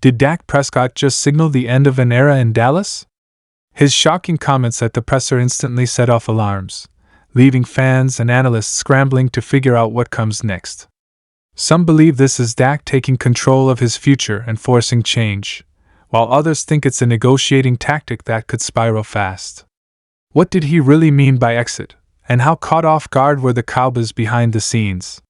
Did Dak Prescott just signal the end of an era in Dallas? His shocking comments at the presser instantly set off alarms, leaving fans and analysts scrambling to figure out what comes next. Some believe this is Dak taking control of his future and forcing change, while others think it's a negotiating tactic that could spiral fast. What did he really mean by exit, and how caught off guard were the Cowboys behind the scenes?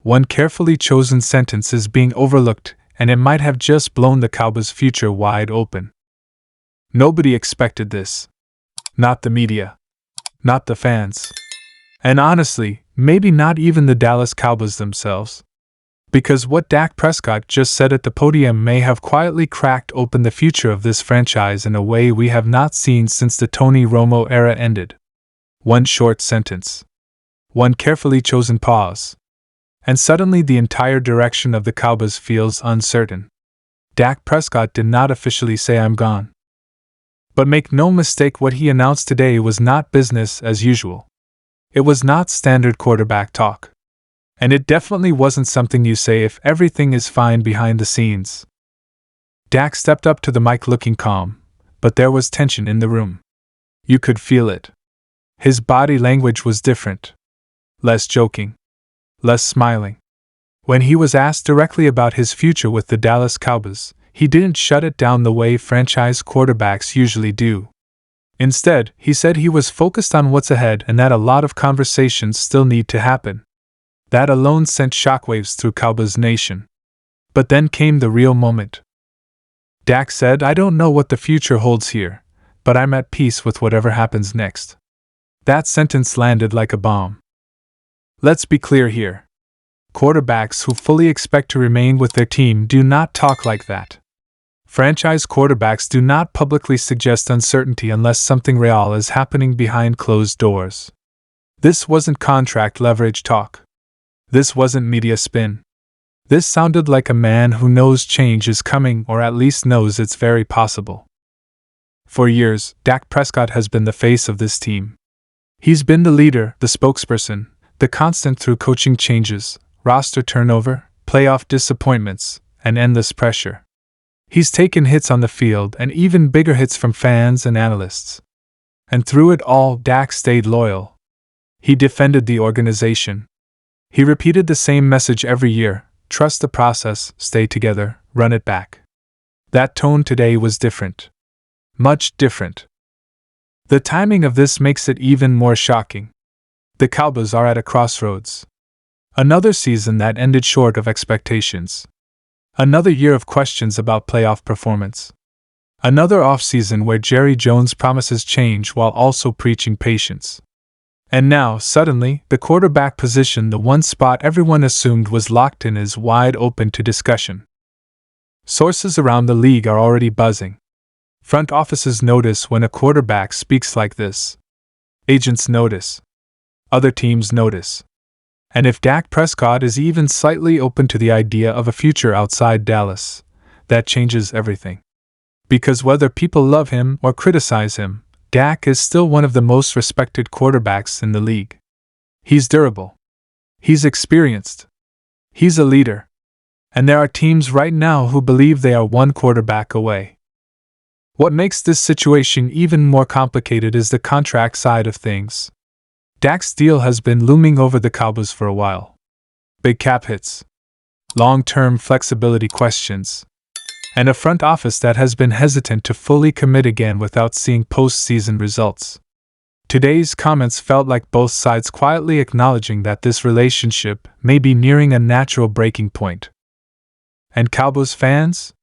One carefully chosen sentence is being overlooked, and it might have just blown the Cowboys' future wide open. Nobody expected this. Not the media. Not the fans. And honestly, maybe not even the Dallas Cowboys themselves. Because what Dak Prescott just said at the podium may have quietly cracked open the future of this franchise in a way we have not seen since the Tony Romo era ended. One short sentence. One carefully chosen pause. And suddenly the entire direction of the Cowboys feels uncertain. Dak Prescott did not officially say "I'm gone." But make no mistake, what he announced today was not business as usual. It was not standard quarterback talk. And it definitely wasn't something you say if everything is fine behind the scenes. Dak stepped up to the mic looking calm, but there was tension in the room. You could feel it. His body language was different. Less joking. Less smiling. When he was asked directly about his future with the Dallas Cowboys, he didn't shut it down the way franchise quarterbacks usually do. Instead, he said he was focused on what's ahead and that a lot of conversations still need to happen. That alone sent shockwaves through Cowboys Nation. But then came the real moment. Dak said, "I don't know what the future holds here, but I'm at peace with whatever happens next." That sentence landed like a bomb. Let's be clear here. Quarterbacks who fully expect to remain with their team do not talk like that. Franchise quarterbacks do not publicly suggest uncertainty unless something real is happening behind closed doors. This wasn't contract leverage talk. This wasn't media spin. This sounded like a man who knows change is coming, or at least knows it's very possible. For years, Dak Prescott has been the face of this team. He's been the leader, the spokesperson, the constant through coaching changes, roster turnover, playoff disappointments, and endless pressure. He's taken hits on the field and even bigger hits from fans and analysts. And through it all, Dak stayed loyal. He defended the organization. He repeated the same message every year: trust the process, stay together, run it back. That tone today was different. Much different. The timing of this makes it even more shocking. The Cowboys are at a crossroads. Another season that ended short of expectations. Another year of questions about playoff performance. Another offseason where Jerry Jones promises change while also preaching patience. And now, suddenly, the quarterback position, the one spot everyone assumed was locked in, is wide open to discussion. Sources around the league are already buzzing. Front offices notice when a quarterback speaks like this. Agents notice. Other teams notice. And if Dak Prescott is even slightly open to the idea of a future outside Dallas, that changes everything. Because whether people love him or criticize him, Dak is still one of the most respected quarterbacks in the league. He's durable. He's experienced. He's a leader. And there are teams right now who believe they are one quarterback away. What makes this situation even more complicated is the contract side of things. Dak's deal has been looming over the Cowboys for a while. Big cap hits. Long-term flexibility questions. And a front office that has been hesitant to fully commit again without seeing postseason results. Today's comments felt like both sides quietly acknowledging that this relationship may be nearing a natural breaking point. And Cowboys fans?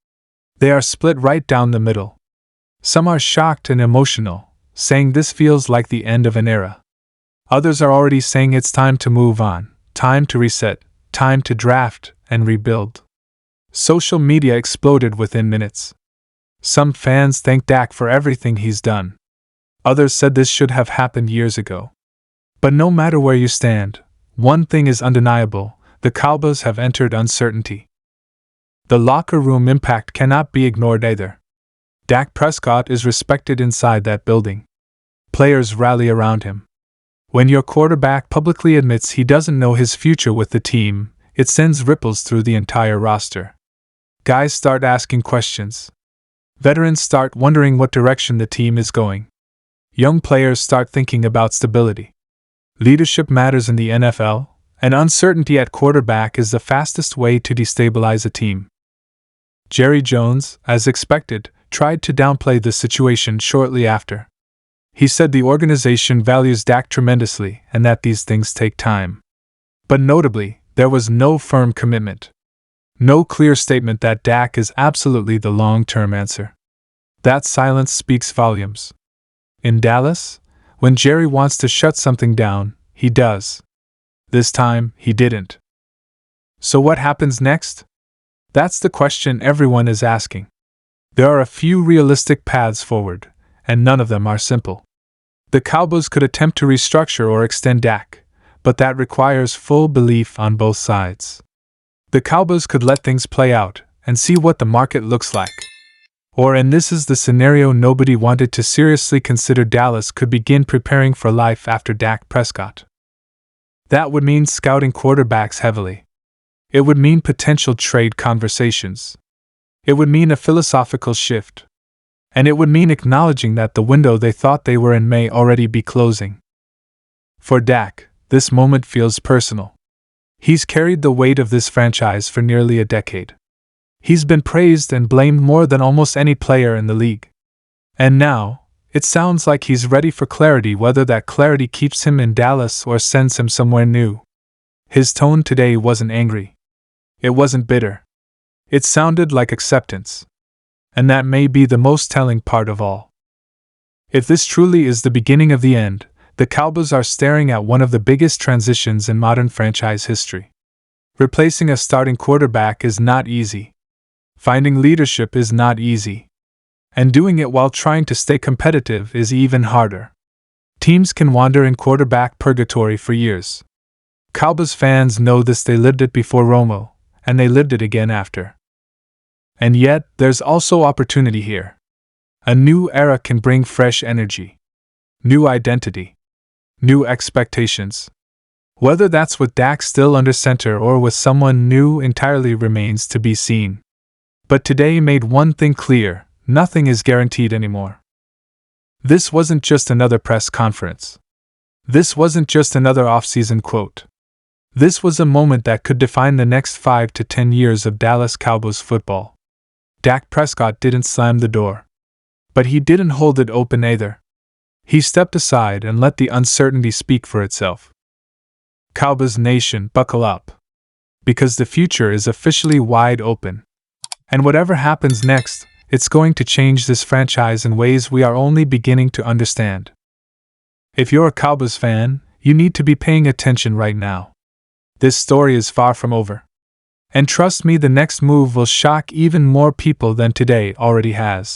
They are split right down the middle. Some are shocked and emotional, saying this feels like the end of an era. Others are already saying it's time to move on, time to reset, time to draft and rebuild. Social media exploded within minutes. Some fans thanked Dak for everything he's done. Others said this should have happened years ago. But no matter where you stand, one thing is undeniable: the Cowboys have entered uncertainty. The locker room impact cannot be ignored either. Dak Prescott is respected inside that building. Players rally around him. When your quarterback publicly admits he doesn't know his future with the team, it sends ripples through the entire roster. Guys start asking questions. Veterans start wondering what direction the team is going. Young players start thinking about stability. Leadership matters in the NFL, and uncertainty at quarterback is the fastest way to destabilize a team. Jerry Jones, as expected, tried to downplay the situation shortly after. He said the organization values Dak tremendously and that these things take time. But notably, there was no firm commitment. No clear statement that Dak is absolutely the long-term answer. That silence speaks volumes. In Dallas, when Jerry wants to shut something down, he does. This time, he didn't. So what happens next? That's the question everyone is asking. There are a few realistic paths forward, and none of them are simple. The Cowboys could attempt to restructure or extend Dak, but that requires full belief on both sides. The Cowboys could let things play out and see what the market looks like. Or, and this is the scenario nobody wanted to seriously consider, Dallas could begin preparing for life after Dak Prescott. That would mean scouting quarterbacks heavily. It would mean potential trade conversations. It would mean a philosophical shift. And it would mean acknowledging that the window they thought they were in may already be closing. For Dak, this moment feels personal. He's carried the weight of this franchise for nearly a decade. He's been praised and blamed more than almost any player in the league. And now, it sounds like he's ready for clarity, whether that clarity keeps him in Dallas or sends him somewhere new. His tone today wasn't angry. It wasn't bitter. It sounded like acceptance. And that may be the most telling part of all. If this truly is the beginning of the end, the Cowboys are staring at one of the biggest transitions in modern franchise history. Replacing a starting quarterback is not easy. Finding leadership is not easy. And doing it while trying to stay competitive is even harder. Teams can wander in quarterback purgatory for years. Cowboys fans know this. They lived it before Romo, and they lived it again after. And yet, there's also opportunity here. A new era can bring fresh energy, new identity, new expectations. Whether that's with Dak still under center or with someone new entirely remains to be seen. But today made one thing clear: nothing is guaranteed anymore. This wasn't just another press conference. This wasn't just another off-season quote. This was a moment that could define the next 5 to 10 years of Dallas Cowboys football. Dak Prescott didn't slam the door. But he didn't hold it open either. He stepped aside and let the uncertainty speak for itself. Cowboys Nation, buckle up. Because the future is officially wide open. And whatever happens next, it's going to change this franchise in ways we are only beginning to understand. If you're a Cowboys fan, you need to be paying attention right now. This story is far from over. And trust me, the next move will shock even more people than today already has.